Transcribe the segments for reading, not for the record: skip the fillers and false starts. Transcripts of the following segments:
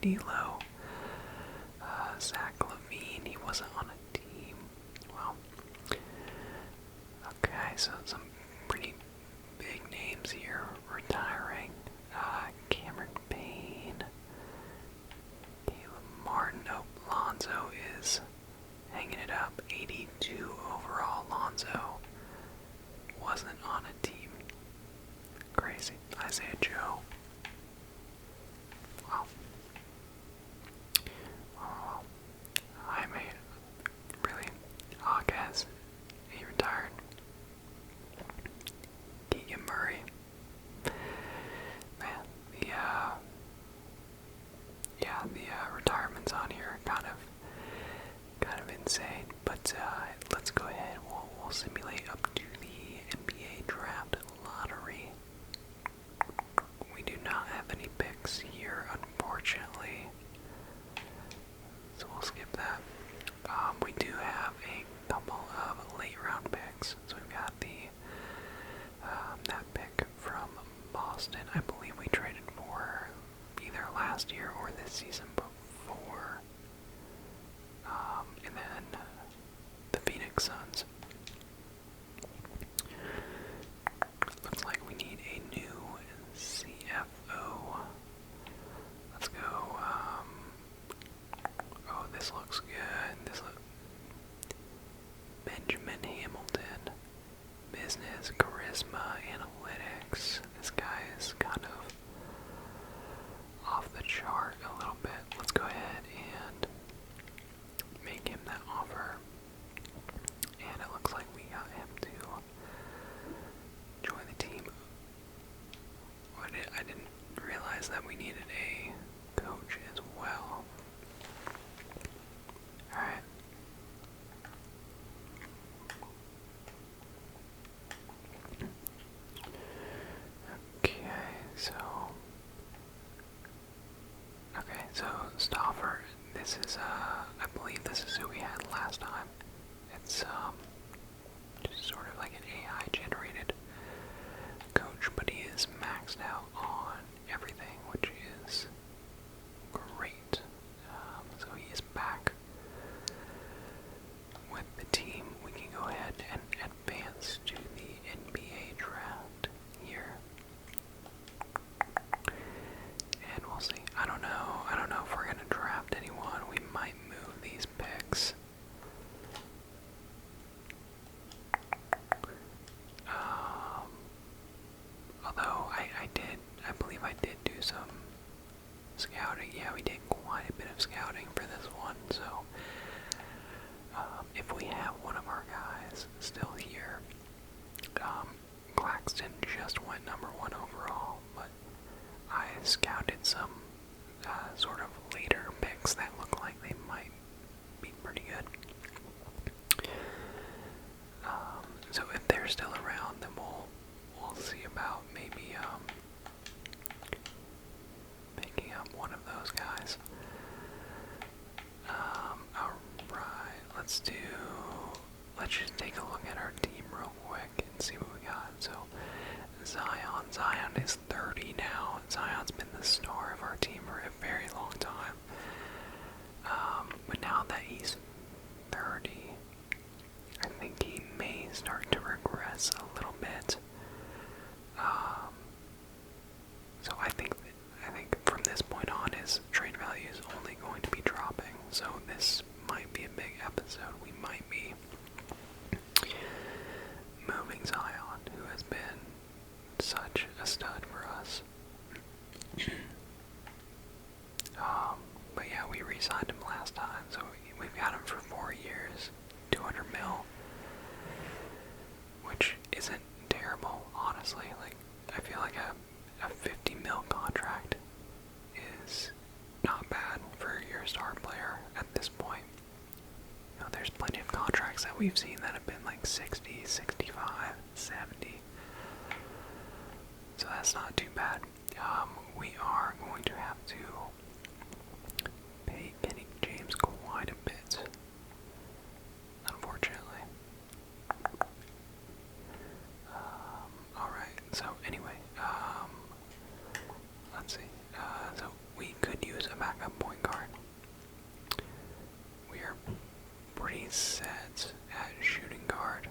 D'Lo. Zach Levine, he wasn't on a team. Well, okay, so some pretty big names here retiring. Cameron Payne, Caleb Martin. Oh, Lonzo is hanging it up. 82 overall. Lonzo wasn't on a team. Crazy. Isaiah Joe. Wow. Wow. Jaime, really? Hawkes, he retired. Keegan Murray. Man, the retirements on here are kind of insane. But let's go ahead. We'll simulate up to the NBA draft lottery. We do not have any picks here, unfortunately. So we'll skip that. We do have a couple of late round picks. So we've got that pick from Boston. I believe we traded for either last year or this season before. And then the Phoenix Suns. Looks like we need a new CFO. Let's go. Oh, this looks good. Benjamin Hamilton. Business, charisma, analytics. This guy is kind of off the chart a little bit. Let's go ahead and make him that offer. And it looks like we got him to join the team. I didn't realize that we needed a coach as well. Alright. Okay, so Stauffer, this is I believe this is who we had last time. It's just sort of like an AI generated coach, but he is maxed out on everything, which is great. So he is back with the team. We can go ahead and advance to the NBA draft here. And we'll see. I don't know if we're gonna draft anyone. We might move these picks. Although I believe I did do some scouting. Yeah, we did quite a bit of scouting for this one. So if we have one of our guys still here, Claxton just went number 1 overall, but I scouted some sort of later picks that look like they might be pretty good. So if they're still around, then we'll see about maybe picking up one of those guys. Alright, let's just take a look at our team real quick and see what we got. So Zion is 30 now. Zion's been the star of our team for a very long time. But now that he's 30, I think he may start to regress a little bit. So I think from this point on, his trade value is only going to be dropping. So this might be a big episode. We might be moving Zion, who has been such a stud for us. But yeah, we re-signed him last time, so we've got him for 4 years, 200 mil, which isn't terrible, honestly. Like, I feel like a 50 mil contract is not bad for your star player at this point. You know, there's plenty of contracts that we've seen that have been like 60, 65, 70. So that's not too bad. We are going to have to pay Kenny James quite a bit, unfortunately. Alright, so anyway, let's see. So we could use a backup set at shooting guard.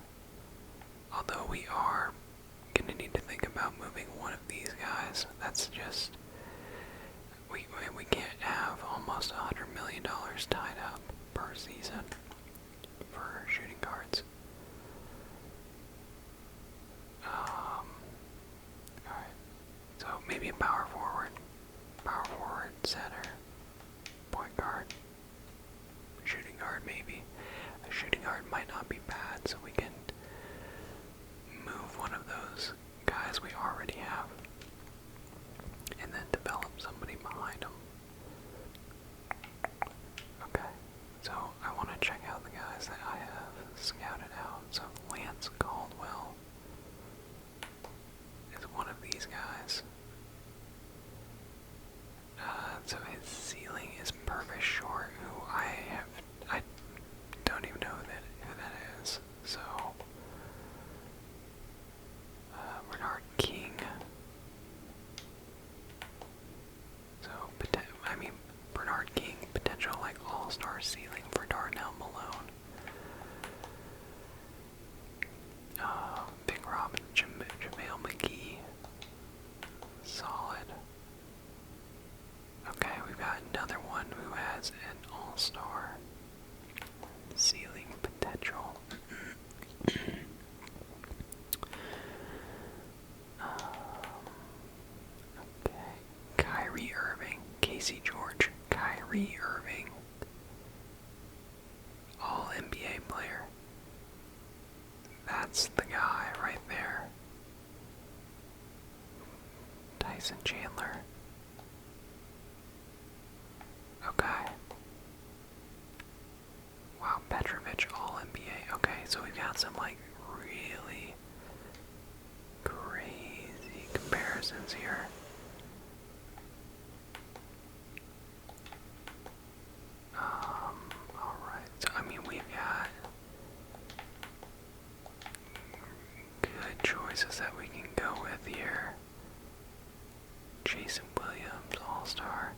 Although we are gonna need to think about moving one of these guys. That's just we can't have almost $100 million tied up per season for shooting guards. Alright. So maybe a power forward, center, point guard, shooting guard maybe. A shooting guard might not be bad, so we can move one of those guys we already have and then develop somebody behind them. Okay, so I want to check out the guys that I have scouted out. So Lance Caldwell is one of these guys. So his ceiling is Purvis Short, who I don't even know who that is. So Bernard King. So Bernard King, potential like all-star ceiling for Darnell Malone. Big Robin, JaVale McGee. Solid. Okay, we've got another one who has an all-star ceiling potential. Okay, Kyrie Irving, Casey George, Kyrie Irving, all NBA player. That's the guy right there. Tyson Chandler. Okay. Wow, Petrovic, all NBA. Okay, so we've got some like really crazy comparisons here. Alright, so I mean we've got good choices that we can go with here. Jason Williams, All-Star.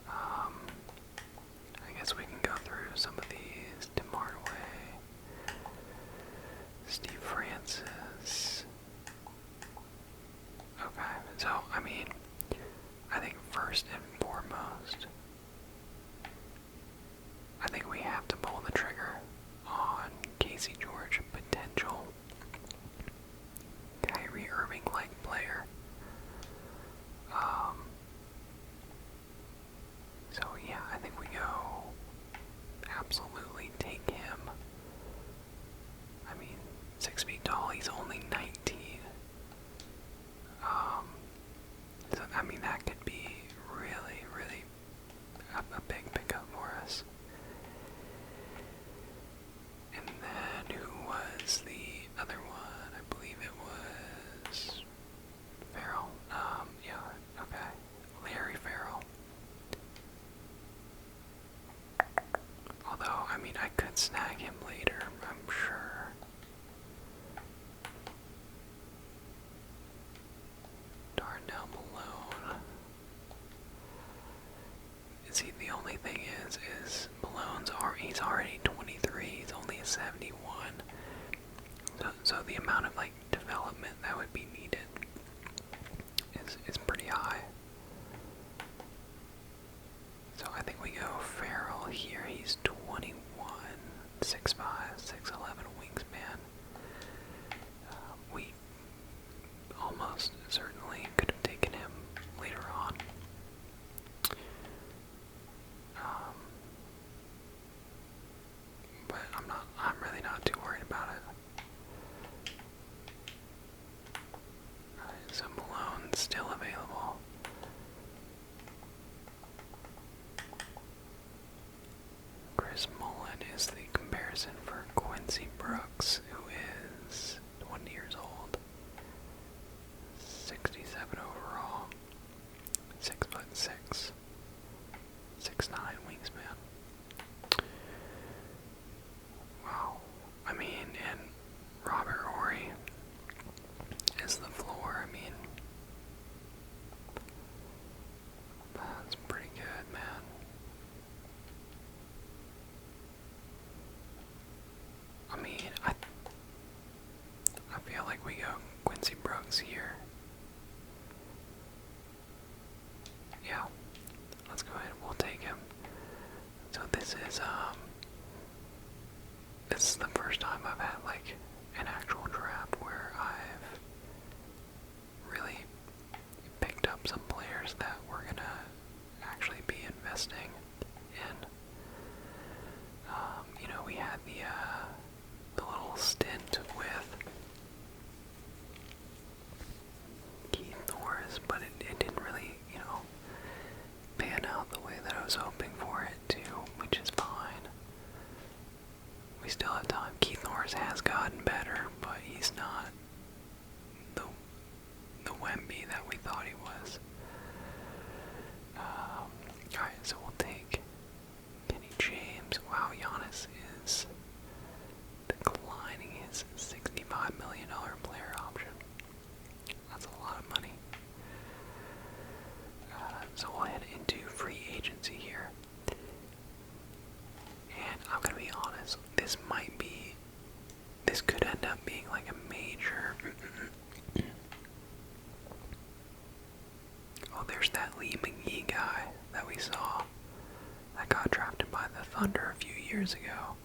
I guess we can go through some of these. Tim Hardaway, Steve Francis. Okay, so I mean, I think first and foremost, I think we have to pull the trigger on Casey George, potential Kyrie Irving-like player. So yeah, I think we go absolutely take him. I mean, 6 feet tall, he's only 19. So I mean that could be really, really a big pickup for us. And then who was the other one? I believe it was Farrell. Yeah, okay. Larry Farrell. Although, I mean, I could snag him later, I'm sure. Darnell Malone. See, the only thing is he's already 23, he's only a 71. So the amount of, like, development that would be needed is pretty high. So I think we go Farrell here. He's 21, 6'5", 6'11" wingspan. We almost certainly could have taken him later on. But I'm really not too worried about it. Alright, so Malone's still available. Chris Mullin is the comparison for Quincy Brooks, who is 20 years old, 67 overall, 6'6", 6'9" wingspan. Wow. I mean, and Robert Horry is the floor. I mean, that's pretty good, man. things here. Yeah, let's go ahead. We'll take him. So this is the first time I've had like an actual draft where I've really picked up some players that we're gonna actually be investing in. You know, we had the little stint with Keith Norris, but it didn't really, you know, pan out the way that I was hoping for it to, which is fine. We still have time. Keith Norris has gotten better, but he's not the Wemby that we thought he was. Alright, so we'll take Kenny James. Wow, Giannis is declining his $65 million player option. That's a lot of money. So we'll head into free agency here. And I'm gonna be honest, this could end up being like a major. Oh, there's that Lee McGee guy that we saw that got drafted by the Thunder a few years ago.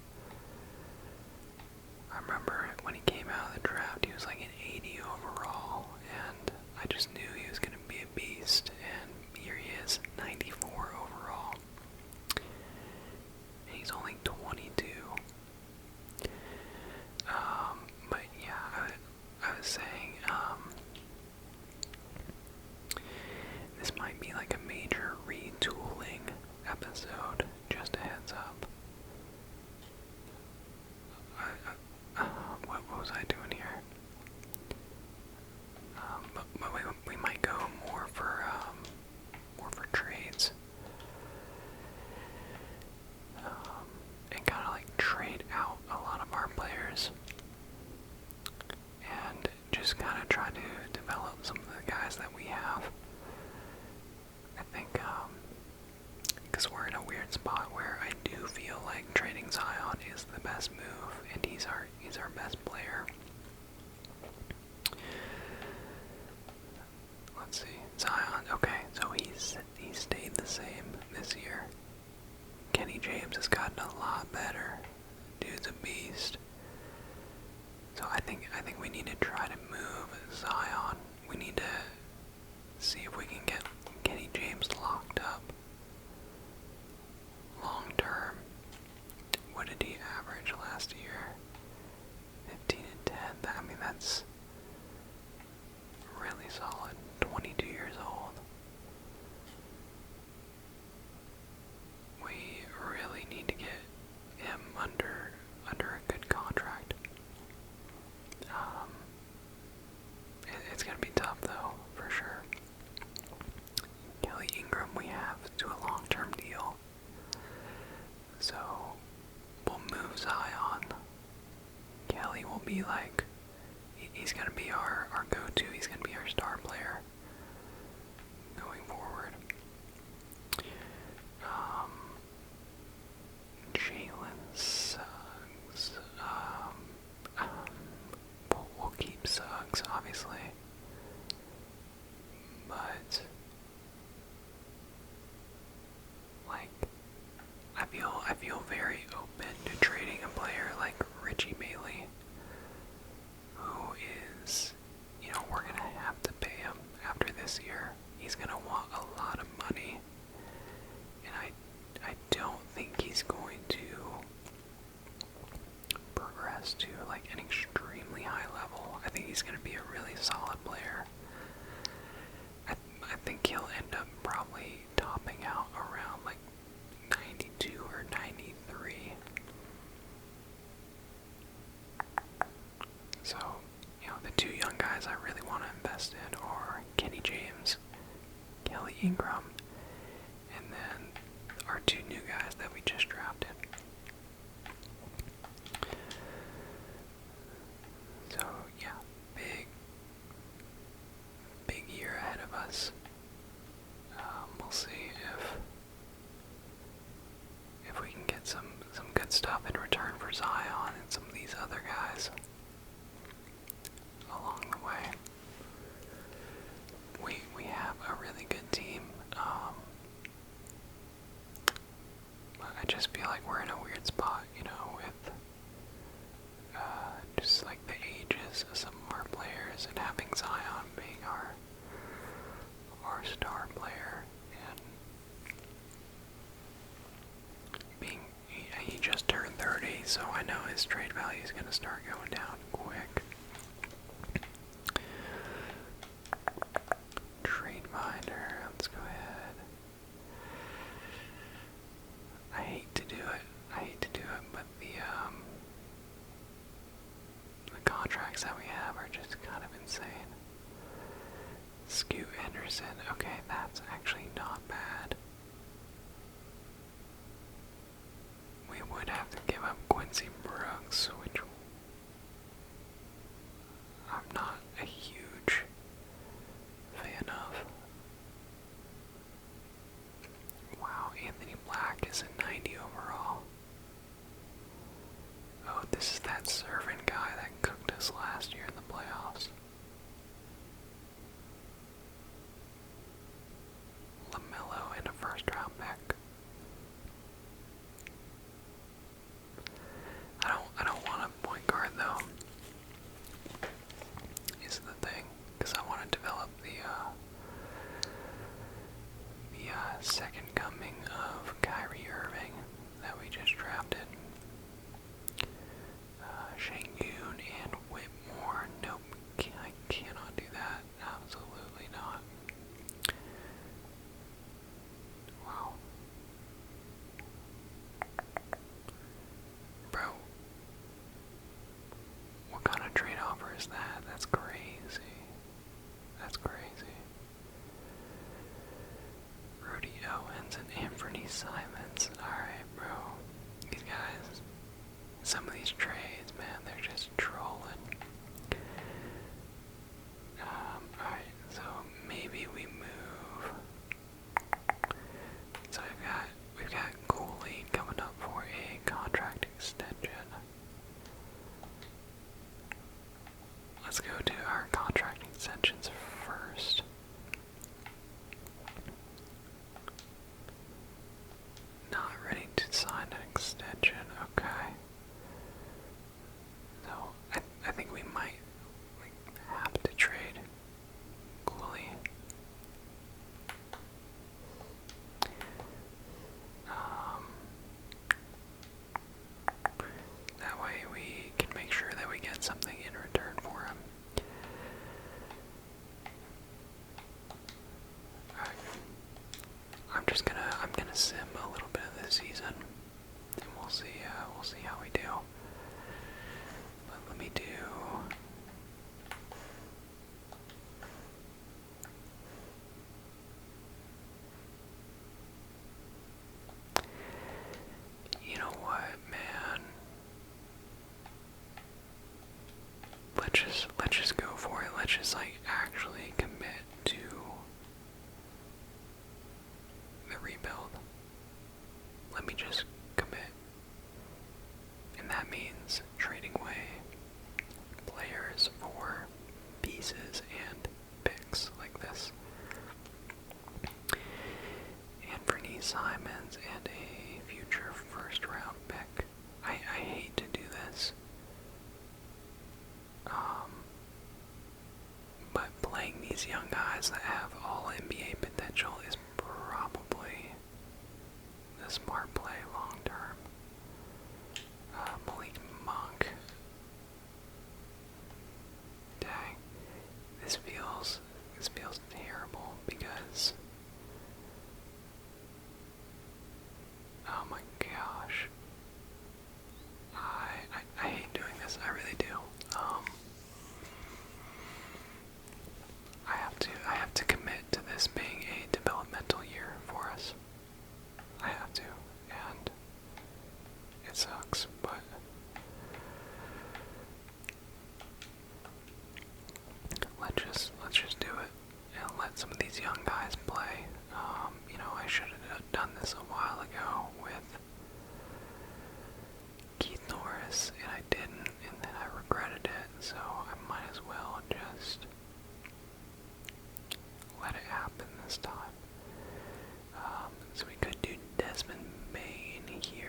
I remember when he came out of the draft, he was like an 80 overall, and I just knew he was going to be a beast, and here he is, 94 overall. And he's only 22. But yeah, I was saying, this might be like a major retooling episode, just a heads up. What was I doing here? But we might go more for trades. And kind of like trade out a lot of our players. And just kind of try to develop some of the guys that we have. I think, because we're in a weird spot where I do feel like trading Zion is the best move, and he's our best player. Let's see, Zion. Okay, so he's stayed the same this year. Kenny James has gotten a lot better. Dude's a beast. So I think we need to try to move Zion. We need to see if we can get Kenny James locked up long term. What did he average last year? 15 and 10. I mean, that's really solid. 22 years old. We really need to get him under a good contract. It's gonna be tough though, for sure. Kelly Ingram we have to a long-term deal. So we'll move Zion. Kelly will be like, he's gonna be our go-to, he's gonna be our star player going forward. Jalen Suggs. We'll keep Suggs, obviously. But like, I feel very open to trading a player like Richie Bailey, who is, you know, we're gonna have to pay him after this year. He's gonna want a lot of money, and I don't think he's going to progress to like an extremely high level. I think he's gonna be a really solid player. I think he'll end up probably topping out around like 92 or 93. So, you know, the two young guys I really want to invest in are Kenny James, Kelly Ingram, and then our two new guys that we just drafted. So, yeah, big year ahead of us. We'll see if we can get some good stuff in return for Zion and some of these other guys along the way. just feel like we're in a weird spot, you know, with just like the ages of some of our players and having Zion being our star player and being he just turned 30, so I know his trade value is gonna start going down quick. Trade Finder, let's go ahead. I hate to do it, but the contracts that we have are just kind of insane. Scoot Henderson, okay, that's actually not bad. We would have to give up Quincy Brooks, which I'm not a huge fan of. Wow, Anthony Black is a 90 overall. Oh, this is that servant guy that cooked us last year in the playoffs. LaMelo and a first round pick. I don't want a point guard though. Is the thing, because I want to develop the second coming of Kyrie Irving that we just drafted. Şengün and Whitmore. Nope, I cannot do that. Absolutely not. Wow. Bro. What kind of trade offer is that? That's crazy. That's crazy. Rudy Owens and Anthony Simons. Alright, bro. These guys, some of these trades, man, they're just trolling. Alright, so maybe we move. So we've got Cooley coming up for a contract extension. Let's go to our contract extensions first. Not ready to sign an extension, okay. So I think we might have to trade Cooley. That way we can make sure that we get something in return for him. Alright. I'm gonna sim a little bit of this season, and we'll see how we do. But let me do. You know what, man? Let's just go for it. Let's just actually commit to the rebuild. Let me just commit. And that means trading away players for pieces and picks like this. Anthony Simons and a future first round pick. I hate to do this. But playing these young guys that have all NBA potential is probably the smart play long term. Malik Monk. Dang. This feels terrible because oh my gosh. I hate doing this, I really do. I have to commit to this being a developmental year for us. I have to, and it sucks, but let's just do it and let some of these young guys play. You know, I should have done this a while ago with Keith Norris, and I didn't, and then I regretted it, so I might as well just let it happen this time. So we could do Desmond Bain here.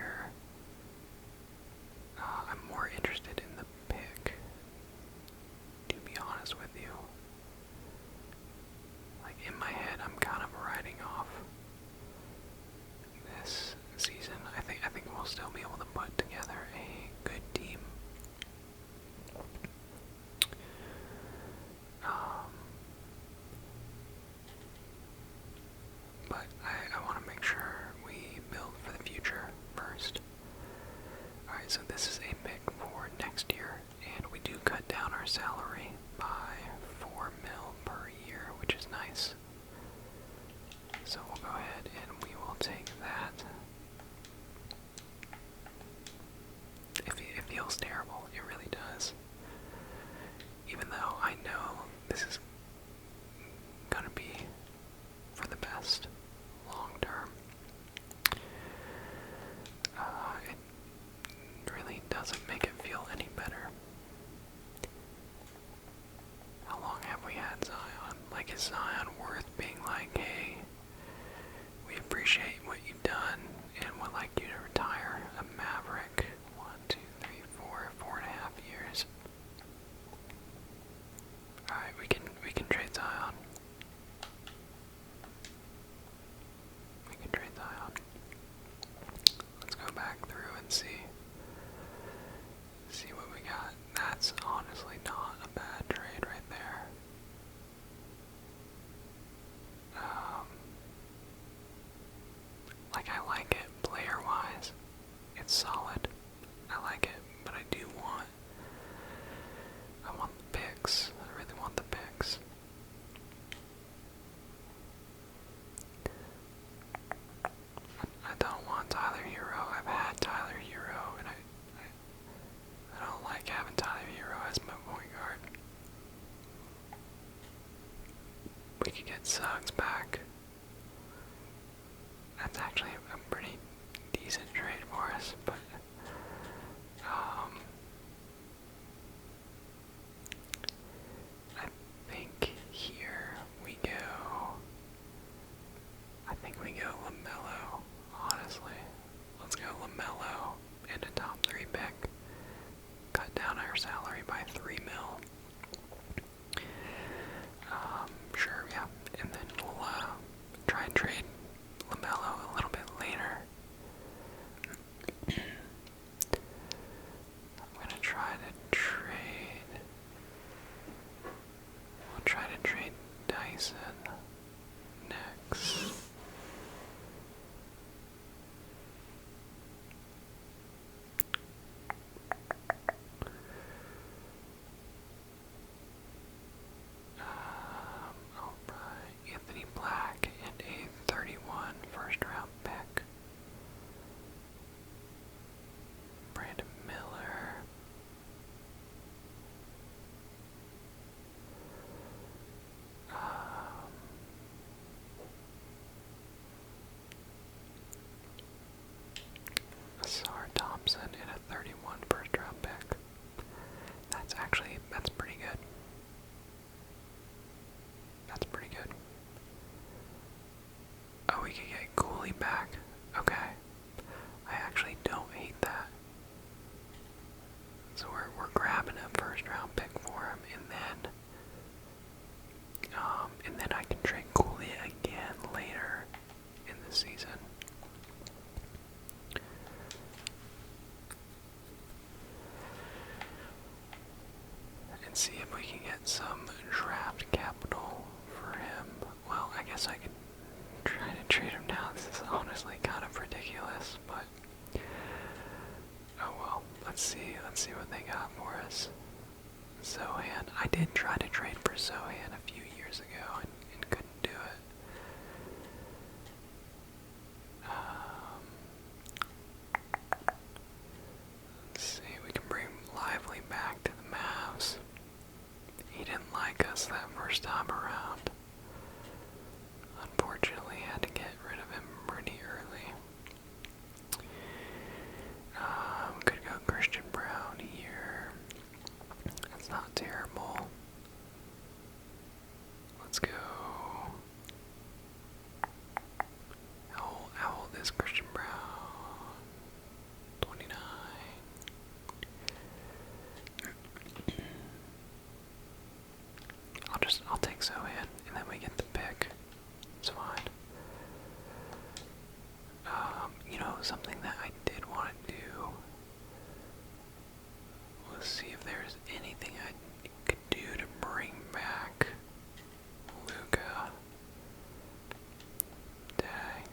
so this is a pick for next year, and we do cut down our salary by 4 mil per year, which is nice. So we'll go ahead and we will take that. It feels terrible, it really does. Even though I know this is gonna be for the best long term. It really doesn't make it feel any better. How long have we had Zion? Like, is Zion worth being like, hey, we appreciate what you've done and would like you to retire a Maverick? 1, 2, 3, 4, 4.5 years. Alright, we can trade Zion. We can trade Zion. Let's go back through and see what we got. That's honestly not a bad trade right there. Like, I like it player-wise. It's solid. I like it, but I want the picks. I really want the picks. I don't want Tyler Hero. I've had Tyler Hero, and I don't like having Tyler Hero as my point guard. We could get Suggs back. That's actually a pretty decent trade for us, but I think here we go. I think we go LaMelo, honestly. Let's go LaMelo and a top 3 pick. Cut down our salary by 3 mil. Sure, yeah. And then we'll try and trade LaMelo a little bit later. I'm gonna try to trade. We'll try to trade Dyson next. Alright, Anthony Black and a 31 first round pick. Brandon Miller. Asar Thompson and a 31 first round pick. That's pretty good. That's pretty good. Oh, we can get Cooley back. Okay. I actually don't hate that. So we're grabbing a first round pick for him, and then I can trade Cooley again later in the season. And see if we can get some draft capital for him. Well, I guess I can try to trade him now. This is honestly kind of ridiculous, but oh well. Let's see what they got for us. Zohan. I did try to trade for Zohan a few years ago and couldn't do it. Let's see, we can bring Lively back to the Mavs. He didn't like us that first time around. Unfortunately, had to get rid of him pretty early. Could go Christian Brown here. That's not terrible. Let's go. How old is Christian Brown? 29. I'll take Zohan, and then we get the pick. It's fine. You know, something that I did want to do was see if there's anything I could do to bring back Luka. Dang.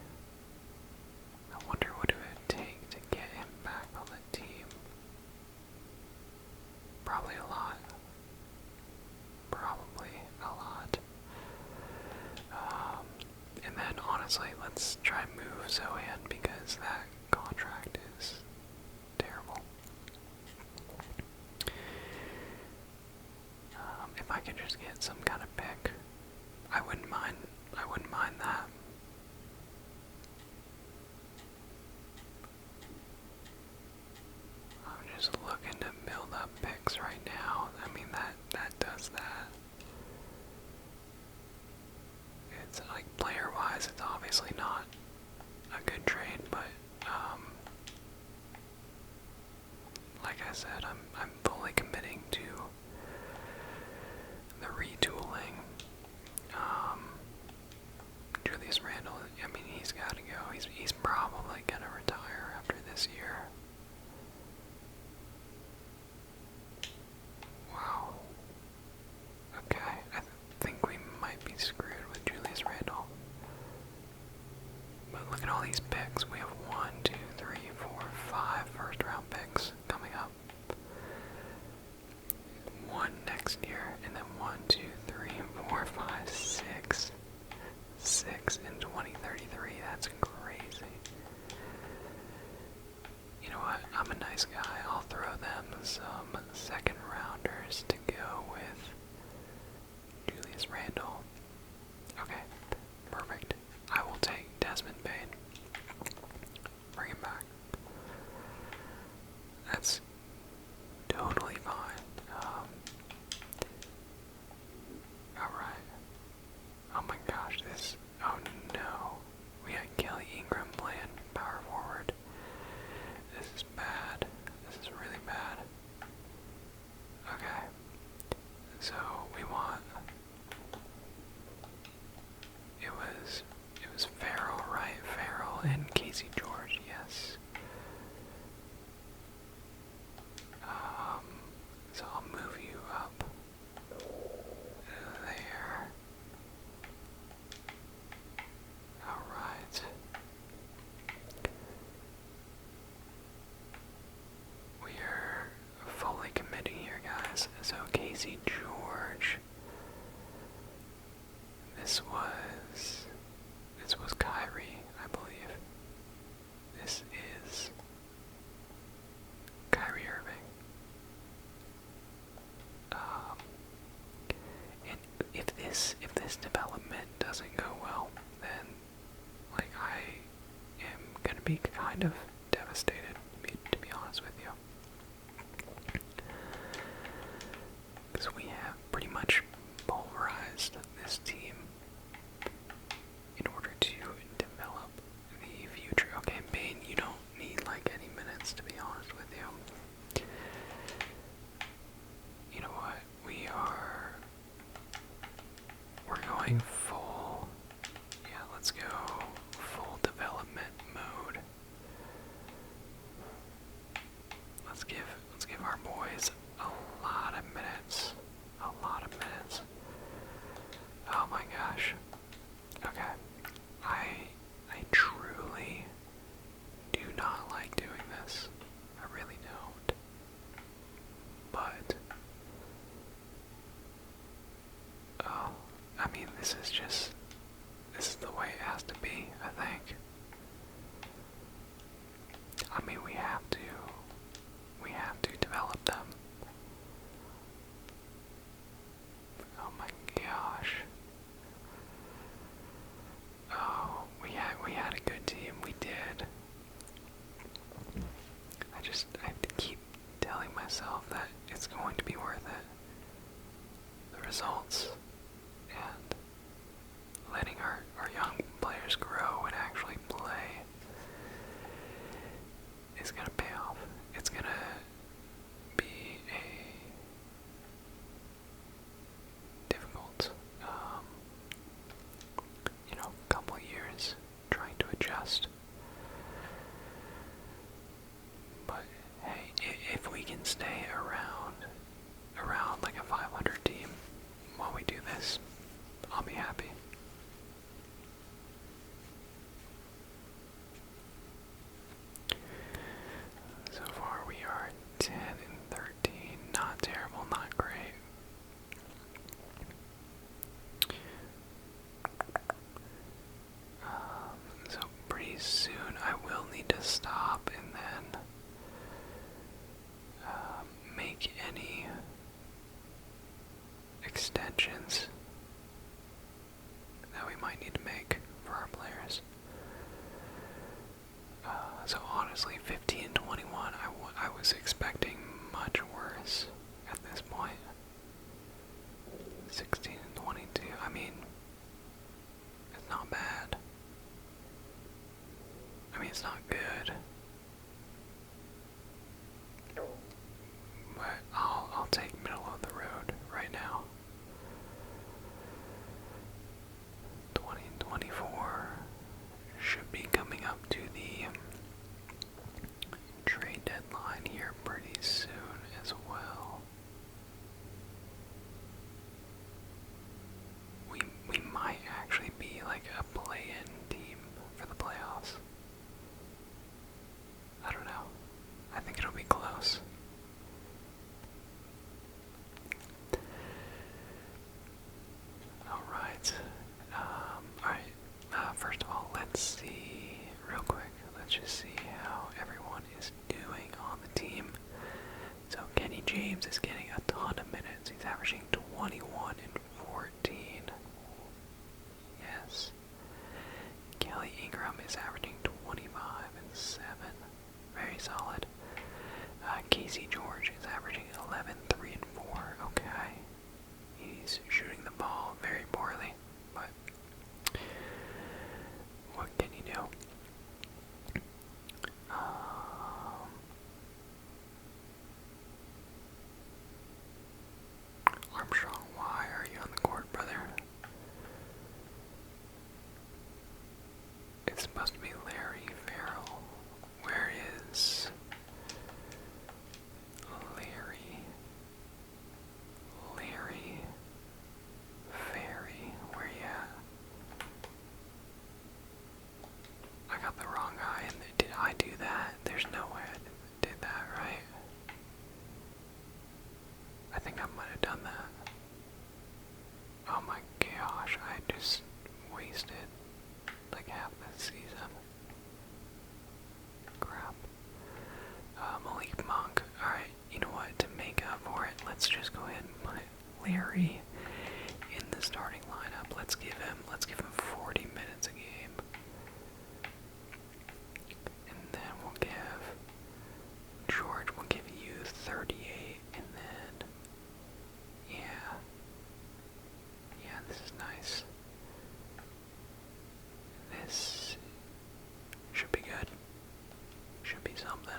I wonder what it would take to get him back on the team. could just get some kind of pick. I wouldn't mind that. I'm just looking to build up picks right now. I mean that does that. It's like player wise it's obviously not a good trade, but like I said, I'm fully committing to the retooling. Julius Randle, I mean, he's got to go. He's probably gonna retire after this year. Wow. Okay, I think we might be screwed with Julius Randle. But look at all these picks. We have 1, 2, 3, 4, 5 first round picks coming up. 1 next year, and then 1, 2, 3, 4, 5, 6. 6 in 2033. That's crazy. You know what? I'm a nice guy. I'll throw them some second rounders to go with Julius Randle. Okay, perfect. I will take Desmond Bain. Bring him back. That's totally fine. Alright. Oh my gosh, oh no. We had Kelly Ingram playing power forward. This is bad. This is really bad. Okay. So we want, it was Farrell, right? Farrell and Casey George, yes. So I'll move you up there. Alright. We are fully committing here, guys. So Casey George. This was Kyrie, I believe. This is Kyrie Irving. And if this development doesn't go well, then like I am gonna be kind of devastated, to be honest with you, because we have pretty much pulverized this team in order to develop the future. Okay, Bane, you don't need like any minutes, to be honest with you. You know what? We're going full. Yeah, let's go full development mode. Let's give our boys a lot of minutes. A lot of minutes. Oh my gosh. Okay. I truly do not like doing this. I really don't. But I mean, this is the way it has to be, I think. I mean, we have to develop them. Oh my gosh. Oh, we had a good team. We did. I have to keep telling myself that it's going to be worth it. The results and letting our young players grow and actually play is gonna pay off. It's gonna be a difficult, couple years trying to adjust. But hey, if we can stay around like a 500 team while we do Casey George is averaging 11, 3, and 4. Okay. He's shooting the ball very poorly, but what can you do? Armstrong, why are you on the court, brother? It's supposed to be Larry Farrell. Where is Larry? Larry Ferry. Where you at? I got the wrong guy. And did I do that? There's no way I did that, right? I think I might have done that. Oh my gosh, I just wasted like half the season. Crap. Malik Monk. Alright, you know what? To make up for it, let's just go ahead and put Larry in the starting lineup. Let's give him 40 minutes a game. And then we'll give George, we'll give you 38, and then yeah, this is nice. This should be good. Should be something.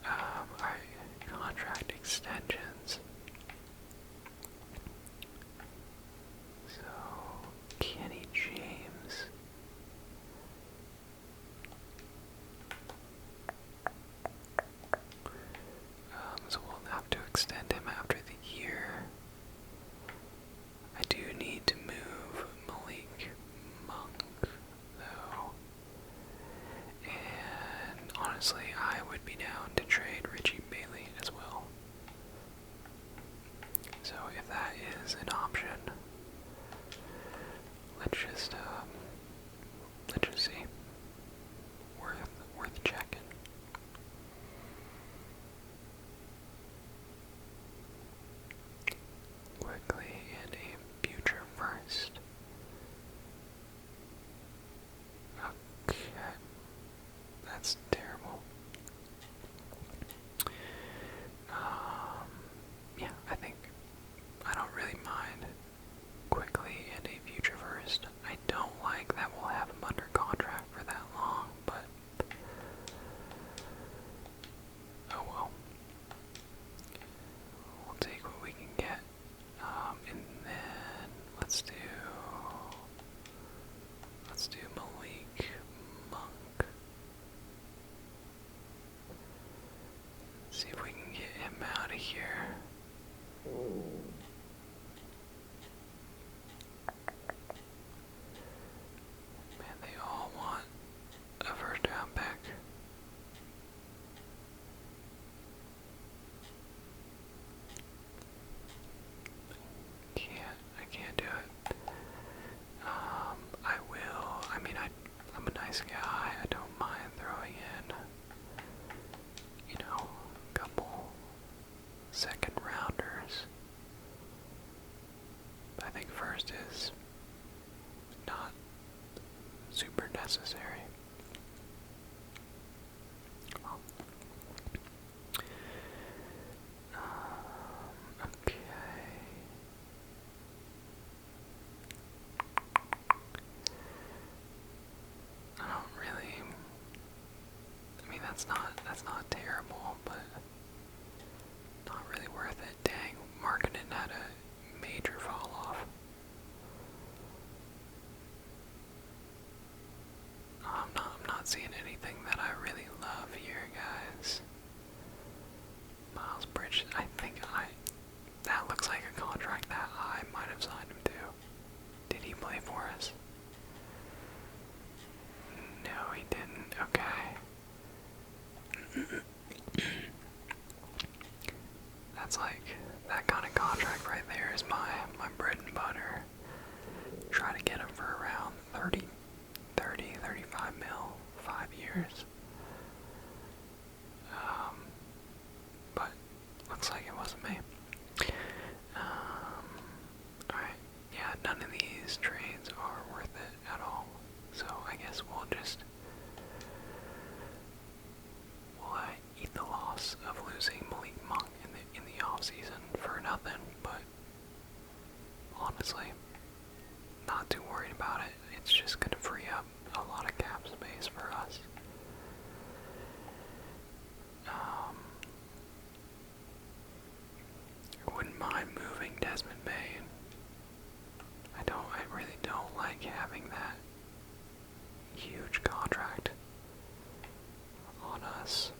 Alright, contract extensions. So, Kenny James. So we'll have to extend him after the year. I do need to move Malik Monk, though. And honestly, I would be down to trade Richie Bailey as well. So if that is an option, let's just see. Worth checking. Quickly and a future first. Okay. That's terrible. Yeah, I don't really mind quickly and a future first. I don't like that we'll have him under contract for that long, but oh well. We'll take what we can get. And then let's do Malik Monk. See if we can get him out of here. Man, they all want a first round pick. I can't do it. I will. I mean, I'm a nice guy. I don't mind throwing in, a couple second rounders. I think first is not super necessary. Well, okay. I don't really. I mean, that's not terrible, but not really worth it. Dang, Marketing had a major fall off. I'm not seeing anything that I really love here, guys. Miles Bridges, that looks like a contract that I might have signed him to. Did he play for us? No, he didn't. Okay. That's like, that kind of contract right there is my bread and butter. Try to get him for around 35 mil, 5 years. But looks like it wasn't me. Alright, yeah, none of these trades are worth it at all. So I guess we'll eat the nothing, but honestly, not too worried about it. It's just gonna free up a lot of cap space for us. I wouldn't mind moving Desmond Bain. I really don't like having that huge contract on us.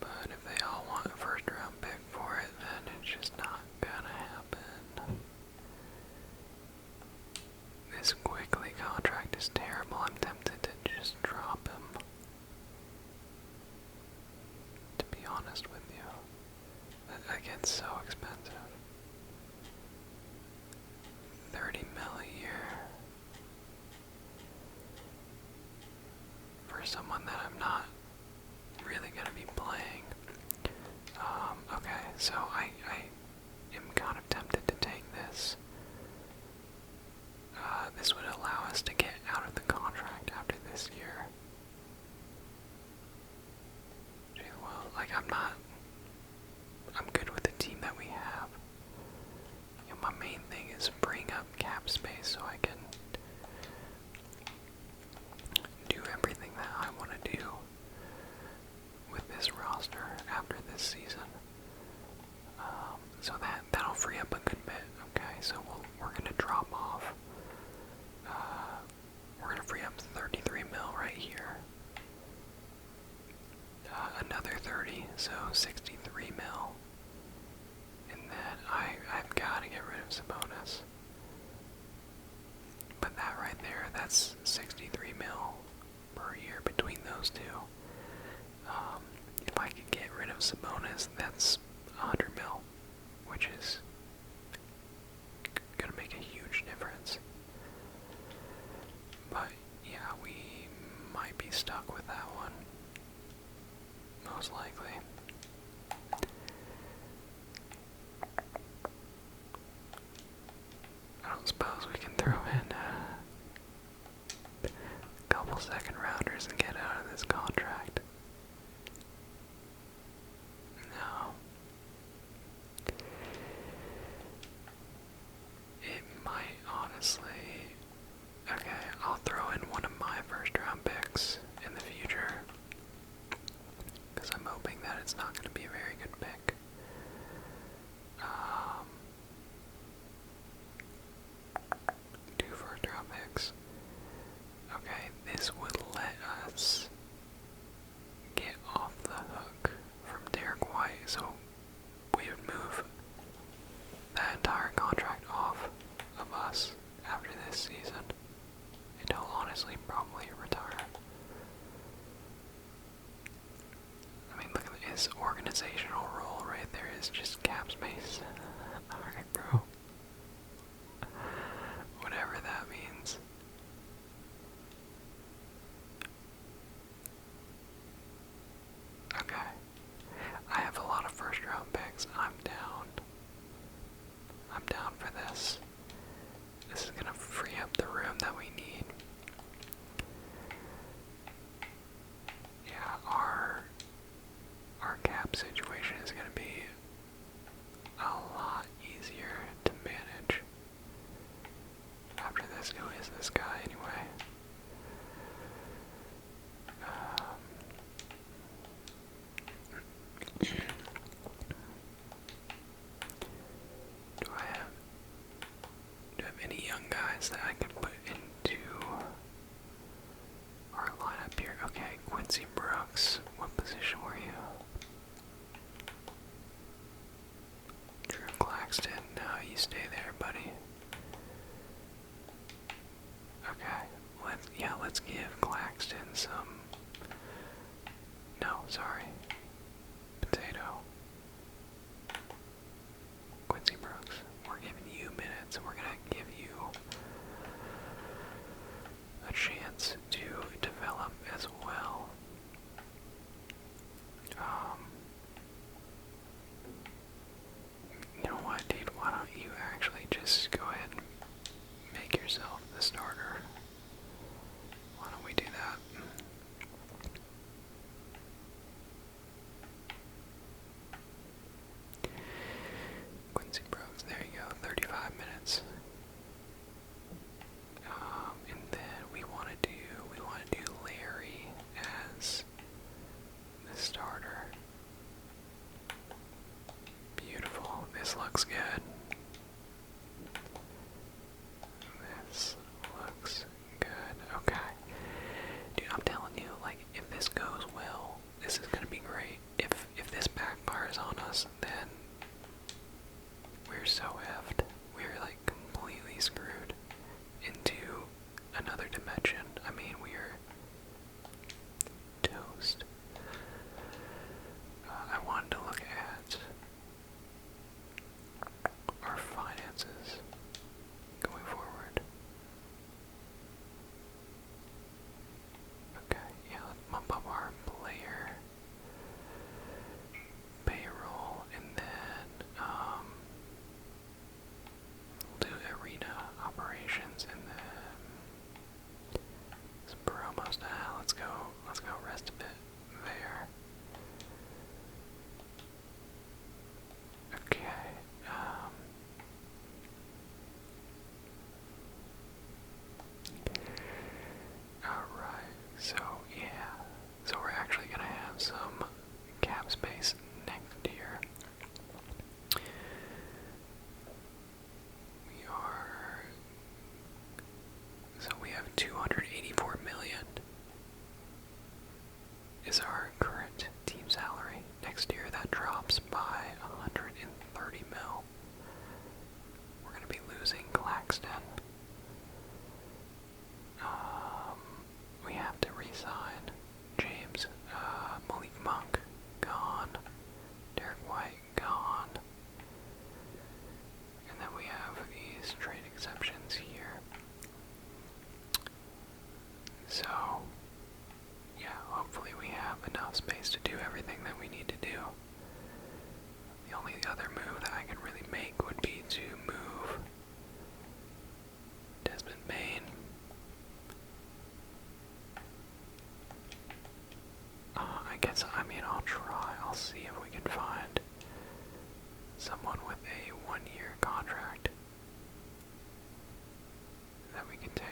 But if they all want a first round pick for it, then it's just not gonna happen. This Quickly contract is terrible. I'm tempted to just drop him. To be honest with you. That gets so expensive. 30 mil a year. For someone that I'm not really gonna be playing. Okay, so I am kind of tempted to take this. This would allow us to get out of the contract after this year. Well, like I'm good with the team that we have. You know, my main thing is bring up cap space so I can do everything that I want to do with this roster after this season. So that'll free up a good bit. Okay, so we're gonna drop off. We're gonna free up 33 mil right here. Another 30, so 63 mil. And then I've got to get rid of Sabonis. But that right there, that's 63 mil per year between those two. If I could get rid of Sabonis, that's 100 mil, which is gonna make a huge difference. But yeah, we might be stuck with that one. Most likely. I don't suppose we can throw in a couple second rounders and get out of this contract. No. It might honestly. Okay, I'll throw in one of my first round picks in the future. Because I'm hoping that it's not going to be a very good pick. 2 first round picks. Okay, this would let us get off the hook from Derek White, so we would move that entire contract off of us after this season. And he'll honestly probably retire. I mean, look at his organizational role right there is just cap space. Alright, bro. Whatever that means. Okay. I have a lot of first round picks. I'm down. I'm down for this. This is gonna free up the room that we need. Yeah, our cap situation is gonna be a lot easier to manage. After this, who is this guy anyway? Do I have any young guys that I could put into our lineup here? Okay, Quincy Brooks. What position were you? Drew Claxton. No, you stay there, buddy. Okay, let's give Claxton some. No, sorry. Potato. Quincy Brooks. We're giving you minutes. We're gonna give you a chance to develop as well. You know what, dude? Why don't you actually just go ahead and make yourself the starter? Why don't we do that? almost. Let's go. Let's go. Rest of it there. Okay. All right. So yeah. So we're actually gonna have some cap space next year. We have 284 million is our current team salary. Next year that drops by 130 mil. We're gonna be losing Claxton. We have to re-sign James. Malik Monk gone. Derek White gone. And then we have these trade exceptions here. So, yeah, hopefully we have enough space to do everything that we need to do. The only other move that I could really make would be to move Desmond Bain. I'll try. I'll see if we can find someone with a one-year contract that we can take.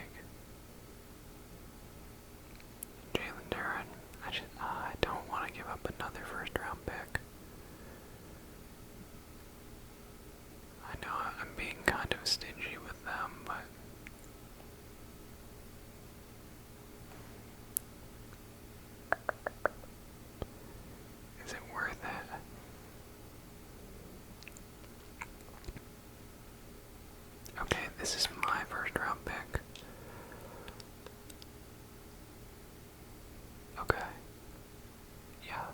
Jalen Duren. I don't want to give up another first-round pick. I know I'm being kind of stingy with them, but is it worth it? Okay, this is my first-round pick. Okay. Yeah.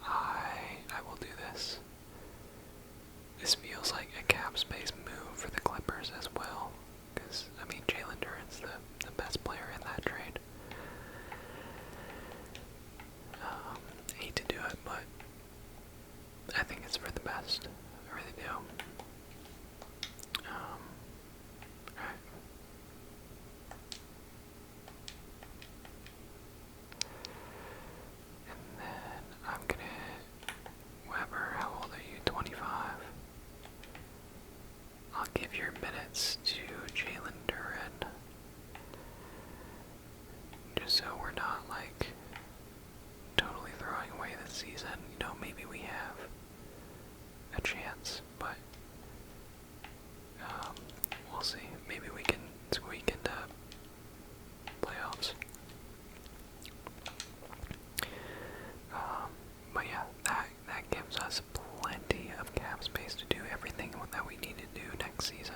I will do this. This feels like a cap space move for the Clippers as well. Because, I mean, Jalen Duren's the best player in that trade. Hate to do it, but I think it's for the best. I really do. Alright. And then I'm gonna Weber, how old are you? 25. I'll give your minutes to Jalen Duren. Just so we're not like totally throwing away this season. You know, maybe we have a chance, but we'll see. Maybe we can squeak into playoffs. But yeah, that gives us plenty of cap space to do everything that we need to do next season.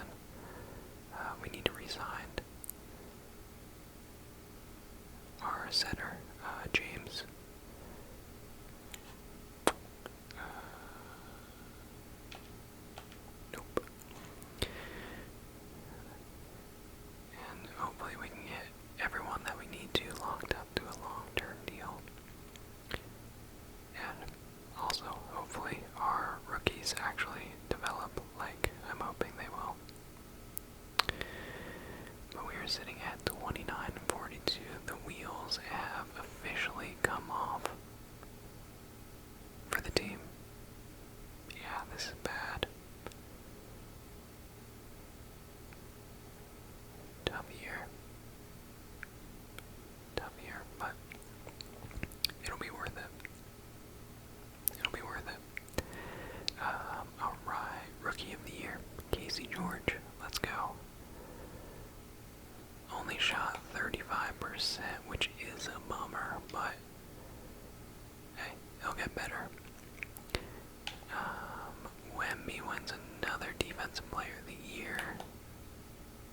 We need to re-sign our center, James. Nope. And hopefully we can get everyone that we need to locked up to a long-term deal. And also, hopefully, our rookies actually develop like I'm hoping they will. But we are sitting at 29-42. The wheels have officially come off for the team. Yeah, this is bad. Tough year. Tough year, but it'll be worth it. It'll be worth it. Alright, Rookie of the Year, Casey George. Let's go. Only shot 35%, which is a bummer, but hey, he'll get better. Wemby wins another Defensive Player of the Year.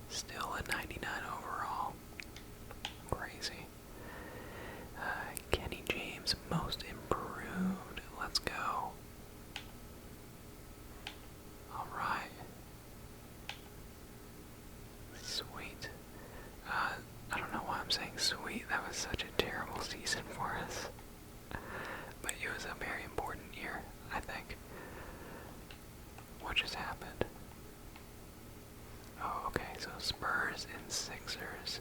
Still a 99 overall. Crazy. Kenny James, Most Improved. Let's go. Alright. Sweet. I don't know why I'm saying sweet. That was such a terrible season for us. But it was a very important year, I think. What just happened? Oh, okay, so Spurs and Sixers.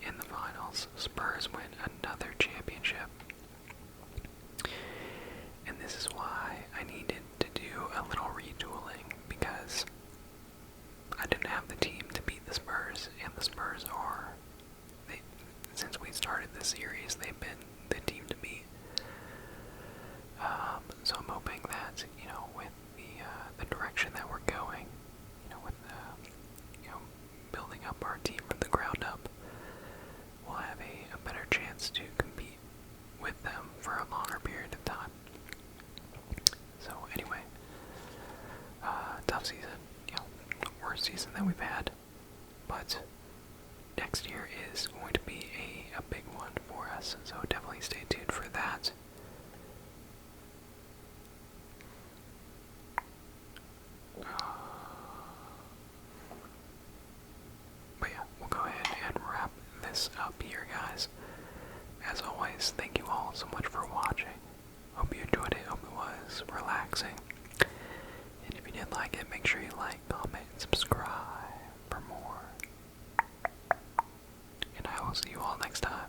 in the finals. Spurs win another championship. And this is why I needed to do a little retooling, because I didn't have the team to beat the Spurs, and the Spurs are, since we started this series, they've been the team to beat. So I'm hoping that, with the direction that we're going, with building up our team from the ground up, we'll have a better chance to compete with them for a longer period of time. So anyway, tough season, worst season that we've had, but next year is going to be a big one for us, so definitely stay tuned for that. But yeah, we'll go ahead and wrap this up here, guys. As always, thank you all so much for watching. Hope you enjoyed it. Hope it was relaxing. And if you did like it, make sure you like, comment, and subscribe for more. And I will see you all next time.